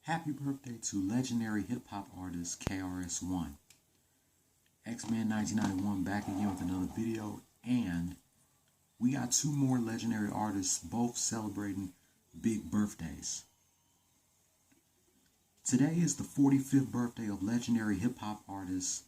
Happy birthday to legendary hip-hop artist KRS-One. X-Men 1991 back again with another video, and we got two more legendary artists both celebrating big birthdays. Today is the 45th birthday of legendary hip-hop artist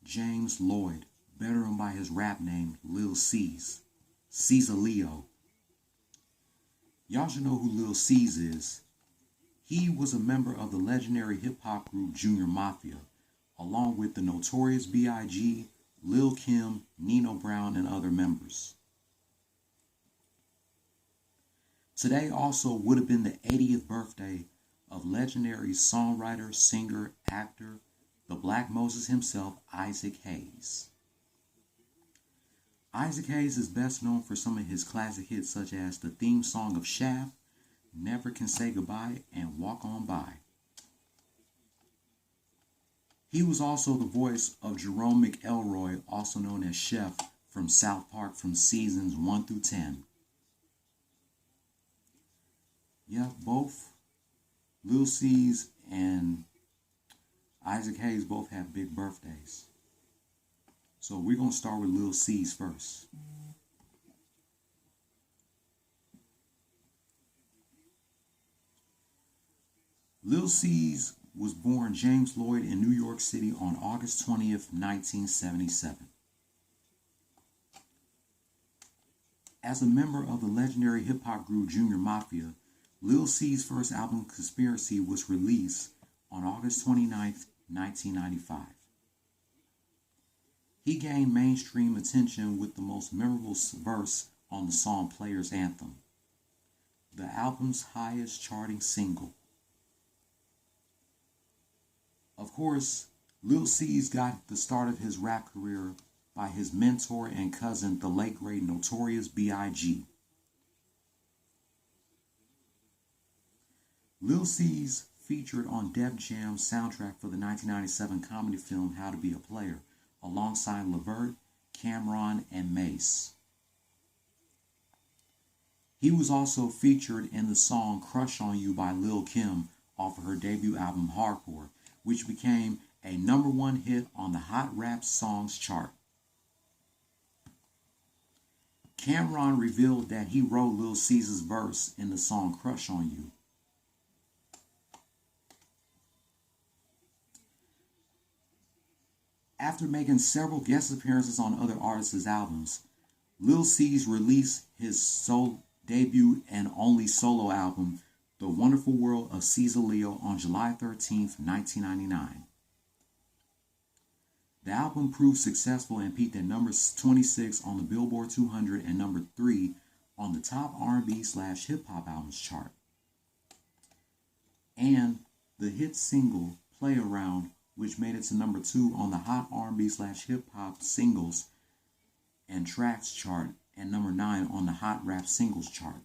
James Lloyd, better known by his rap name Lil Cease, Caesar Leo. Y'all should know who Lil Cease is. He was a member of the legendary hip-hop group Junior Mafia, along with the Notorious B.I.G., Lil Kim, Nino Brown, and other members. Today also would have been the 80th birthday of legendary songwriter, singer, actor, the Black Moses himself, Isaac Hayes. Isaac Hayes is best known for some of his classic hits such as the theme song of Shaft, Never Can Say Goodbye, and Walk On By. He was also the voice of Jerome McElroy, also known as Chef, from South Park from seasons 1 through 10. Yeah, both Lil Cease and Isaac Hayes both have big birthdays. So we're going to start with Lil Cease first. Lil Cease was born James Lloyd in New York City on August 20th, 1977. As a member of the legendary hip-hop group Junior Mafia, Lil Cease's first album, Conspiracy, was released on August 29th, 1995. He gained mainstream attention with the most memorable verse on the song Players Anthem, the album's highest charting single. Of course, Lil Cease got the start of his rap career by his mentor and cousin, the late great Notorious B.I.G. Lil Cease featured on Def Jam's soundtrack for the 1997 comedy film How to Be a Player, alongside Levert, Cameron, and Mace. He was also featured in the song Crush on You by Lil Kim off of her debut album Hardcore, which became a #1 hit on the Hot Rap Songs chart. Cameron revealed that he wrote Lil Cease's verse in the song Crush on You. After making several guest appearances on other artists' albums, Lil Cease released his debut and only solo album, The Wonderful World of Caesar Leo, on July 13th, 1999. The album proved successful and peaked at number 26 on the Billboard 200 and number 3 on the top R&B/hip-hop albums chart. And the hit single, Play Around, which made it to number 2 on the hot R&B/hip-hop singles and tracks chart and number 9 on the hot rap singles chart.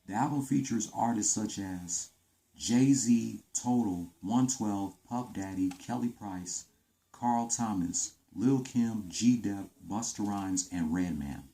The album features artists such as Jay-Z, Total, 112, Puff Daddy, Kelly Price, Carl Thomas, Lil Kim, G-Dep, Busta Rhymes, and Redman.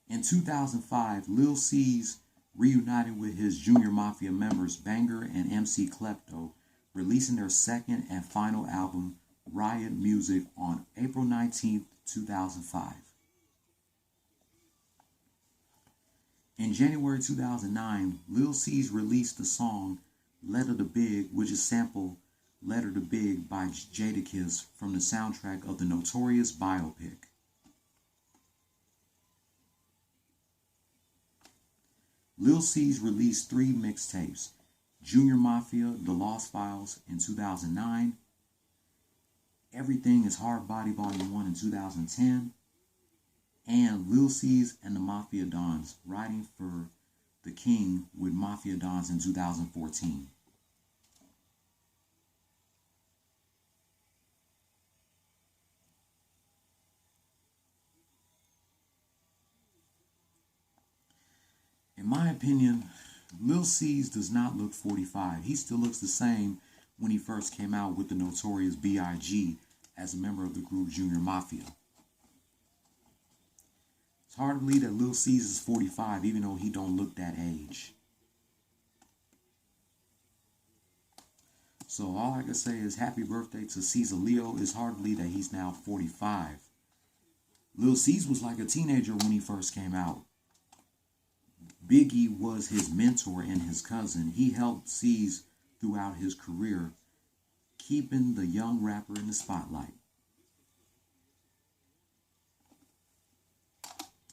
In 2005, Lil Cease reunited with his Junior Mafia members Banger and MC Klepto, releasing their second and final album, Riot Music, on April 19, 2005. In January 2009, Lil Cease released the song Letter to Big, which is sampled Letter to Big by Jadakiss from the soundtrack of the Notorious biopic. Lil Cease released 3 mixtapes: Junior Mafia, The Lost Files in 2009, Everything is Hard Body Volume 1 in 2010, and Lil Cease and the Mafia Dons, Riding for the King with Mafia Dons in 2014. In my opinion, Lil Cease does not look 45. He still looks the same when he first came out with the Notorious B.I.G. as a member of the group Junior Mafia. It's hard to believe that Lil Cease is 45, even though he don't look that age. So all I can say is happy birthday to Caesar Leo. It's hard to believe that he's now 45. Lil Cease was like a teenager when he first came out. Biggie was his mentor and his cousin. He helped Cease throughout his career, keeping the young rapper in the spotlight.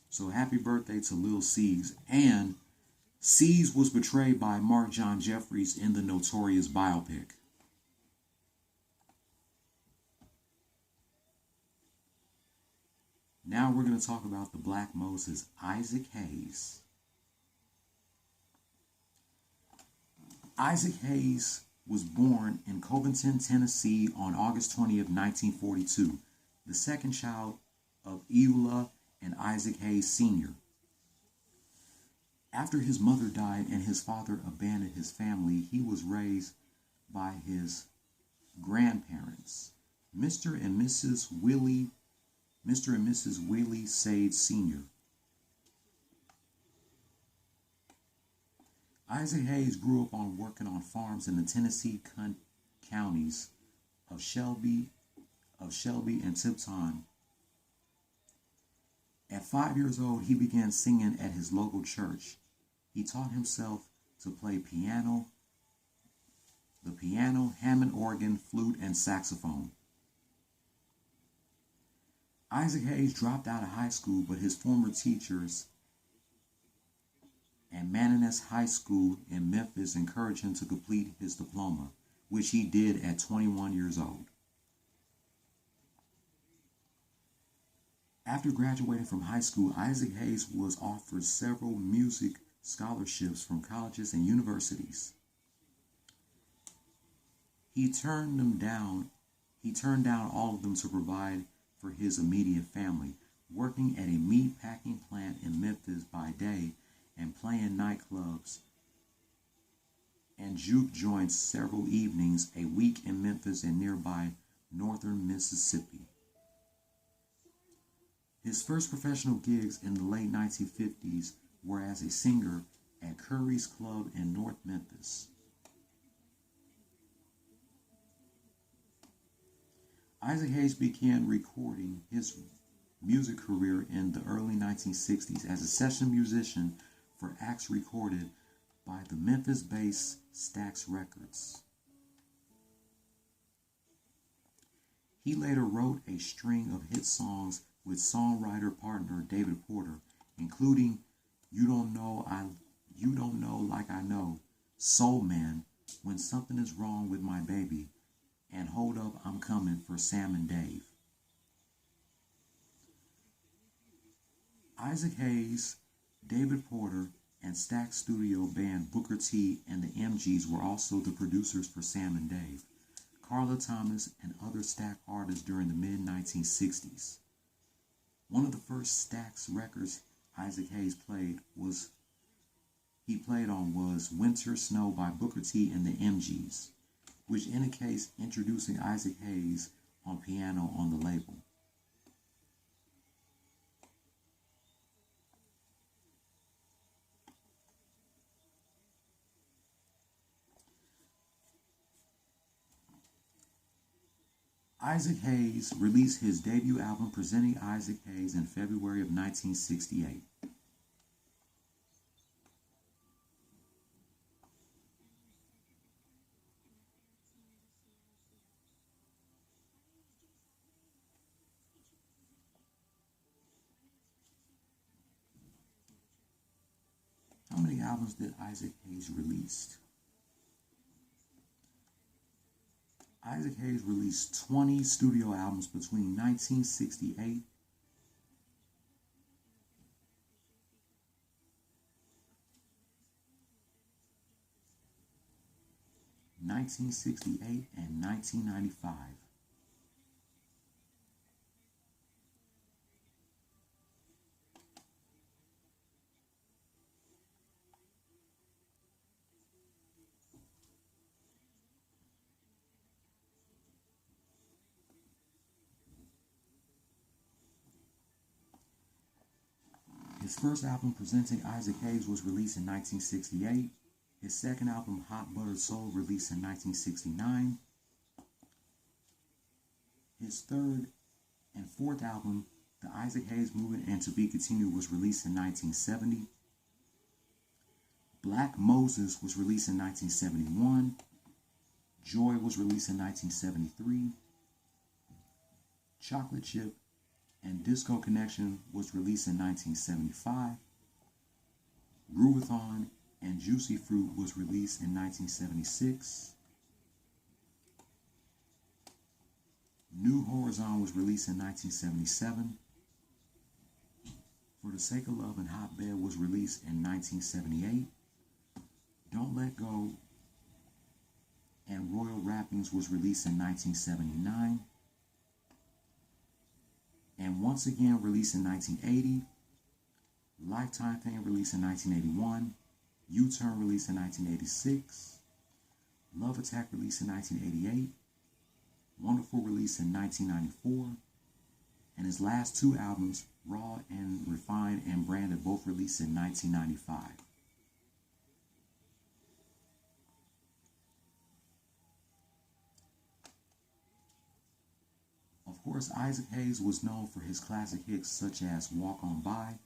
So happy birthday to Lil Cease. And Cease was portrayed by Mark John Jeffries in the Notorious biopic. Now we're going to talk about the Black Moses, Isaac Hayes. Isaac Hayes was born in Covington, Tennessee on August 20th, 1942, the second child of Eula and Isaac Hayes Sr. After his mother died and his father abandoned his family, he was raised by his grandparents, Mr. and Mrs. Willie Sade Sr. Isaac Hayes grew up on working on farms in the Tennessee counties of Shelby and Tipton. At 5 years old, he began singing at his local church. He taught himself to play the piano, Hammond organ, flute, and saxophone. Isaac Hayes dropped out of high school, but his former teachers and Manassas High School in Memphis encouraged him to complete his diploma, which he did at 21 years old. After graduating from high school, Isaac Hayes was offered several music scholarships from colleges and universities. He turned down all of them to provide for his immediate family, working at a meat packing plant in Memphis by day and playing nightclubs and juke joints several evenings a week in Memphis and nearby northern Mississippi. His first professional gigs in the late 1950s were as a singer at Curry's Club in North Memphis. Isaac Hayes began recording his music career in the early 1960s as a session musician for acts recorded by the Memphis-based Stax Records. He later wrote a string of hit songs with songwriter partner David Porter, including You Don't Know Like I Know, Soul Man, When Something Is Wrong With My Baby, and Hold Up, I'm Coming for Sam and Dave. Isaac Hayes, David Porter, and Stax Studio band Booker T and the MGs were also the producers for Sam and Dave, Carla Thomas, and other Stax artists during the mid-1960s. One of the first Stax records Isaac Hayes played was Winter Snow by Booker T and the MGs, which indicates introducing Isaac Hayes on piano on the label. Isaac Hayes released his debut album Presenting Isaac Hayes in February of 1968. How many albums did Isaac Hayes release? Isaac Hayes released 20 studio albums between 1968 and 1995. His first album, Presenting Isaac Hayes, was released in 1968. His second album, Hot Buttered Soul, released in 1969. His third and fourth album, The Isaac Hayes Movement and To Be Continued, was released in 1970. Black Moses was released in 1971. Joy was released in 1973. Chocolate Chip and Disco Connection was released in 1975. Groovathon and Juicy Fruit was released in 1976. New Horizon was released in 1977. For the Sake of Love and Hotbed was released in 1978. Don't Let Go and Royal Rappings was released in 1979. And Once Again released in 1980. Lifetime Fame released in 1981. U-Turn released in 1986. Love Attack released in 1988. Wonderful released in 1994. And his last two albums, Raw and Refined and Branded, both released in 1995. Of course, Isaac Hayes was known for his classic hits such as Walk On By,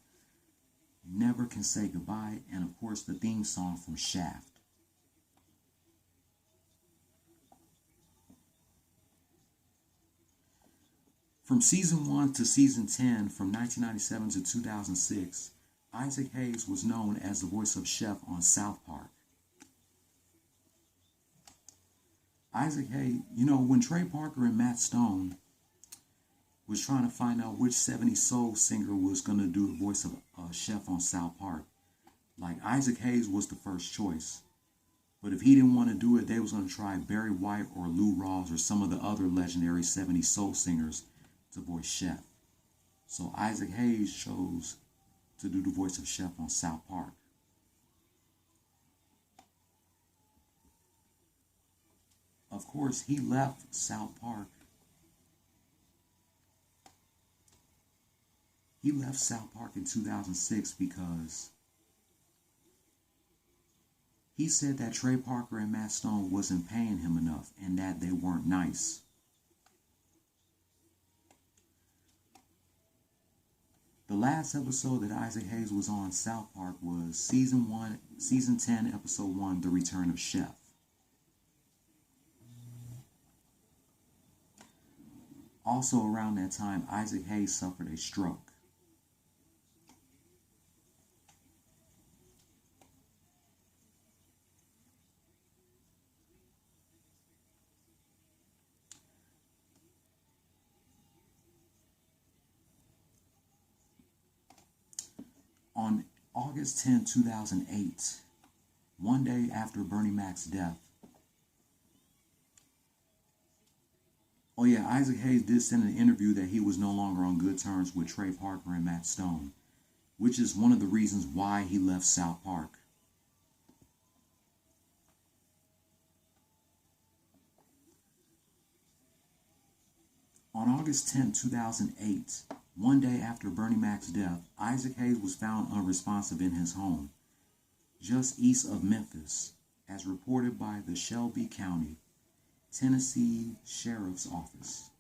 Never Can Say Goodbye, and of course the theme song from Shaft. From season 1 to season 10, from 1997 to 2006, Isaac Hayes was known as the voice of Chef on South Park. Isaac Hayes, when Trey Parker and Matt Stone was trying to find out which 70s soul singer was going to do the voice of Chef on South Park, like Isaac Hayes was the first choice. But if he didn't want to do it, they was going to try Barry White or Lou Rawls or some of the other legendary 70s soul singers to voice Chef. So Isaac Hayes chose to do the voice of Chef on South Park. Of course, he left South Park. He left South Park in 2006 because he said that Trey Parker and Matt Stone wasn't paying him enough and that they weren't nice. The last episode that Isaac Hayes was on South Park was season 10, episode 1, The Return of Chef. Also around that time, Isaac Hayes suffered a stroke. On August 10, 2008, one day after Bernie Mac's death, Isaac Hayes did send an interview that he was no longer on good terms with Trey Parker and Matt Stone, which is one of the reasons why he left South Park. On August 10, 2008, one day after Bernie Mac's death, Isaac Hayes was found unresponsive in his home, just east of Memphis, as reported by the Shelby County, Tennessee Sheriff's Office.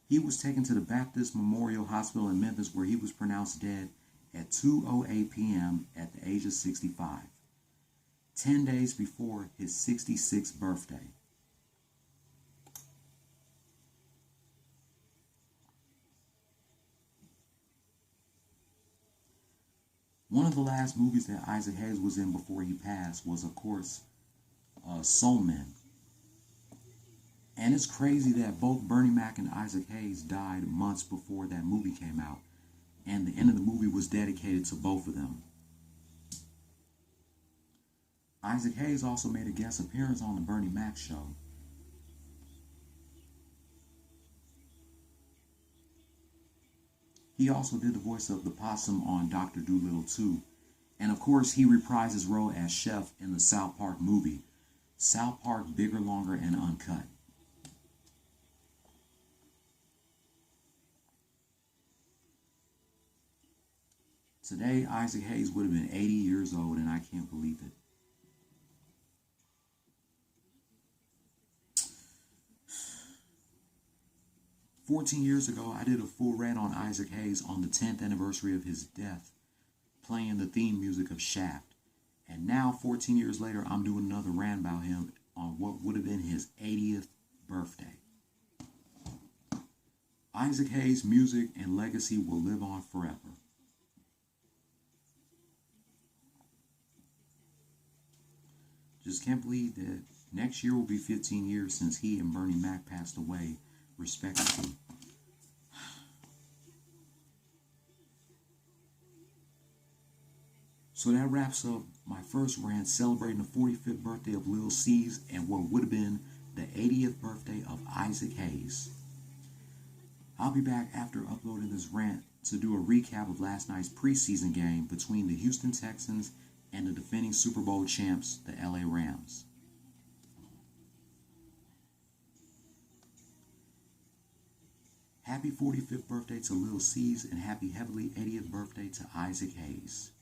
He was taken to the Baptist Memorial Hospital in Memphis, where he was pronounced dead at 2:08 p.m. at the age of 65, 10 days before his 66th birthday. One of the last movies that Isaac Hayes was in before he passed was, of course, Soul Men. And it's crazy that both Bernie Mac and Isaac Hayes died months before that movie came out. And the end of the movie was dedicated to both of them. Isaac Hayes also made a guest appearance on the Bernie Mac show. He also did the voice of the possum on Dr. Dolittle 2. And of course, he reprised his role as Chef in the South Park movie, South Park Bigger, Longer, and Uncut. Today, Isaac Hayes would have been 80 years old, and I can't believe it. "14 years ago, I did a full rant on Isaac Hayes on the 10th anniversary of his death, playing the theme music of Shaft. And now, 14 years later, I'm doing another rant about him on what would have been his 80th birthday. Isaac Hayes' music and legacy will live on forever. Just can't believe that next year will be 15 years since he and Bernie Mac passed away, respectively. So that wraps up my first rant celebrating the 45th birthday of Lil Cease and what would have been the 80th birthday of Isaac Hayes. I'll be back after uploading this rant to do a recap of last night's preseason game between the Houston Texans and the defending Super Bowl champs, the LA Rams. Happy 45th birthday to Lil Cease and happy heavenly 80th birthday to Isaac Hayes.